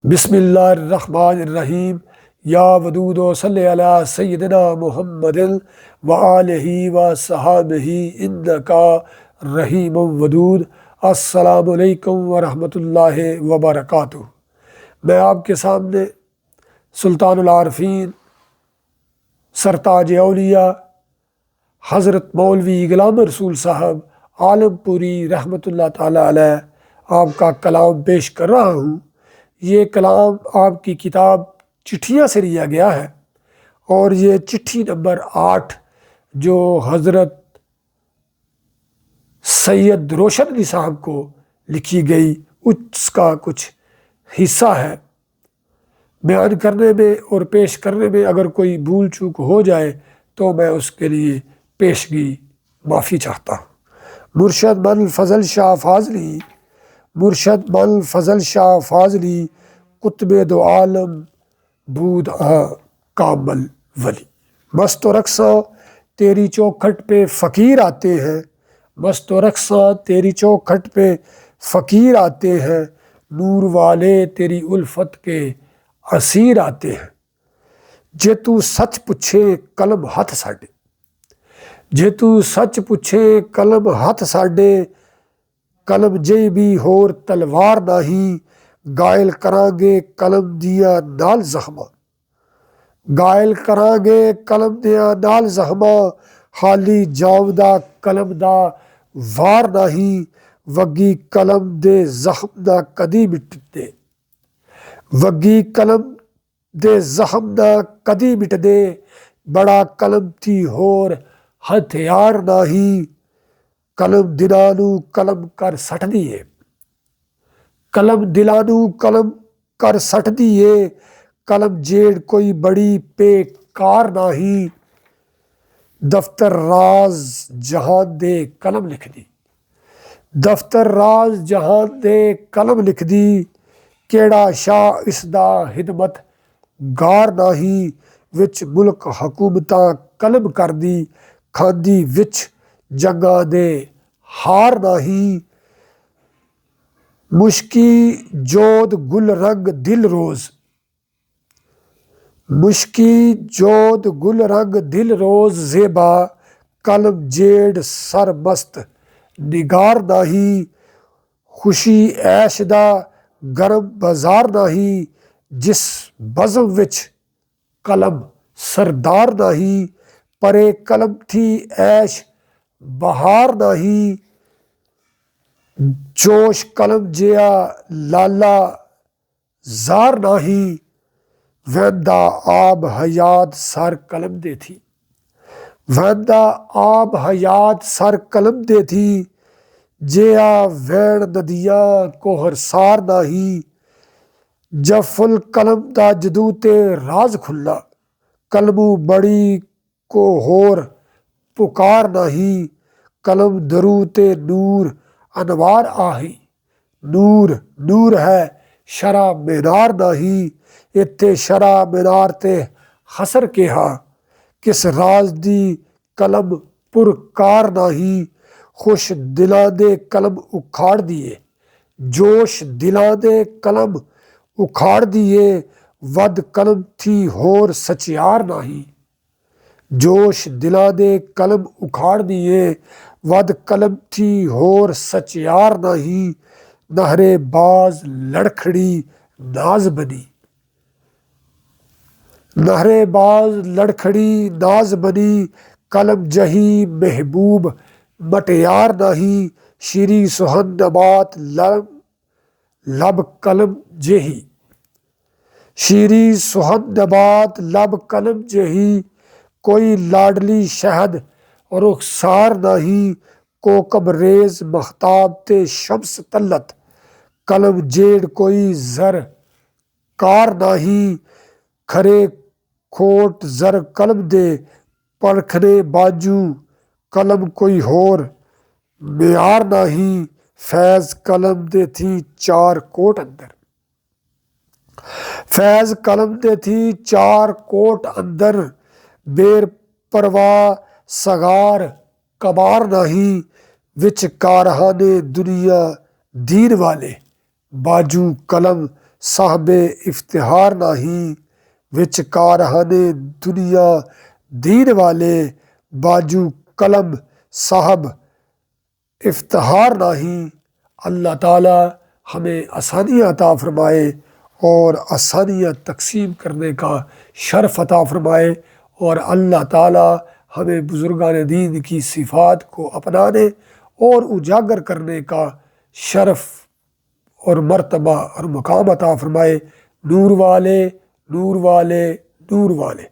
بسم اللہ الرحمن الرحیم یا ودود و صلی علی سیدنا محمد و آلہ و صحابہ انکا رحیم ودود۔ السلام علیکم ورحمۃ اللہ وبرکاتہ۔ میں آپ کے سامنے سلطان العارفین سرتاج اولیاء حضرت مولوی غلام رسول صاحب عالم پوری رحمۃ اللہ تعالیٰ علیہ آپ کا کلام پیش کر رہا ہوں۔ یہ کلام آپ کی کتاب چٹھیاں سے لیا گیا ہے، اور یہ چٹھی نمبر 8 جو حضرت سید روشن علی صاحب کو لکھی گئی اس کا کچھ حصہ ہے۔ بیان کرنے میں اور پیش کرنے میں اگر کوئی بھول چوک ہو جائے تو میں اس کے لیے پیشگی معافی چاہتا ہوں۔ مرشد من فضل شاہ فاضلی، مرشد من فضل شاہ فاضلی، قطب دو عالم بود کامل ولی۔ مست و رقصاں تیری چوکھٹ پہ فقیر آتے ہیں، مست و رقصاں تیری چوکھٹ پہ فقیر آتے ہیں، نور والے تیری الفت کے اسیر آتے ہیں۔ جے تو سچ پوچھے قلم ہاتھ ساڈے، جے تو سچ پوچھے قلم ہاتھ ساڈے، قلم جے بھی ہور تلوار نہیں، گائل کرانگے قلم دیا نال زخماں، گائل کرانگے قلم دیا نال زخماں، حالی جاؤدا قلم دا وار نہیں، وگی قلم دے زخم نہ کدی مٹدے، وگی قلم دے زخم نہ کدی مٹدے، بڑا قلم تھی ہور ہتھیار نہیں، قلم دلانو قلم کر سٹ دیے، قلم دلانو قلم کر سٹ دیے، قلم جیڑ کوئی بڑی پے کار نہیں، دفتر راز جہان دے قلم لکھ دی، دفتر راز جہان دے قلم لکھ دی، کیڑا شاہ اس دا خدمت گار نہیں، وچ ملک حکومتاں قلم کر دی، کھاندی وچ جنگاں دے ہار نہیں، مشکی جود گل رنگ دل روز، مشکی جود گل رنگ دل روز زیبا، قلم جیڑ سر مست نگار نہیں، خوشی عیش دا گرم بازار نہیں، جس بزم وچ قلم سردار نہیں، پرے قلم تھی عیش بہار نہیں، جوش قلم جیا لالا زار نہیں، ویندا آب حیات سر قلم دے تھی، ویندا آب حیات سر قلم دے تھی، جیا وین ندیاں کوہر سار نہیں، جب فل قلم دا جدو تے راز کھلا، قلمو بڑی کو ہور پکار نہیں، قلم درو تے نور انوار آہی، نور نور ہے شرع مینار نہیں، اتھے شرع مینار تے حسر کہا، کس راز دی قلم پر کار نہیں، خوش دلاں دے قلم اکھاڑ دیے، جوش دلاں دے قلم اکھاڑ دیے، ود قلم تھی ہور سچیار نہیں، جوش دلاں دے قلم اکھاڑ دیے، ود قلم تھی ہور سچیار نہیں، نہر باز لڑکھڑی ناز بنی، نہر باز لڑکھڑی ناز بنی، قلم جہی محبوب مٹیار نہیں، شیریں سہن نبات لب قلم جہی، شیریں سہن نبات لب قلم جہی، کوئی لاڈلی شہد رخسار نہیں، کوکب ریز مختاب تے شمس طلت، قلم جیڑ کوئی زر کار نہیں، کھرے کھوٹ زر قلم دے پرکھنے باجو، قلم کوئی ہور معیار نہیں، فیض قلم دے تھی 4 کوٹ اندر، فیض قلم دے تھی 4 کوٹ اندر، بیر پرواہ سگار کبار نہیں، وچ کارہانے دنیا دین والے، باجو قلم صاحب افتخار نہیں، وچ کارہانے دنیا دین والے، باجو قلم صاحب افتخار نہیں۔ اللہ تعالی ہمیں آسانیاں عطا فرمائے اور آسانیاں تقسیم کرنے کا شرف عطا فرمائے، اور اللہ تعالی ہمیں بزرگان دین کی صفات کو اپنانے اور اجاگر کرنے کا شرف اور مرتبہ اور مقام عطا فرمائے۔ نور والے، نور والے، نور والے۔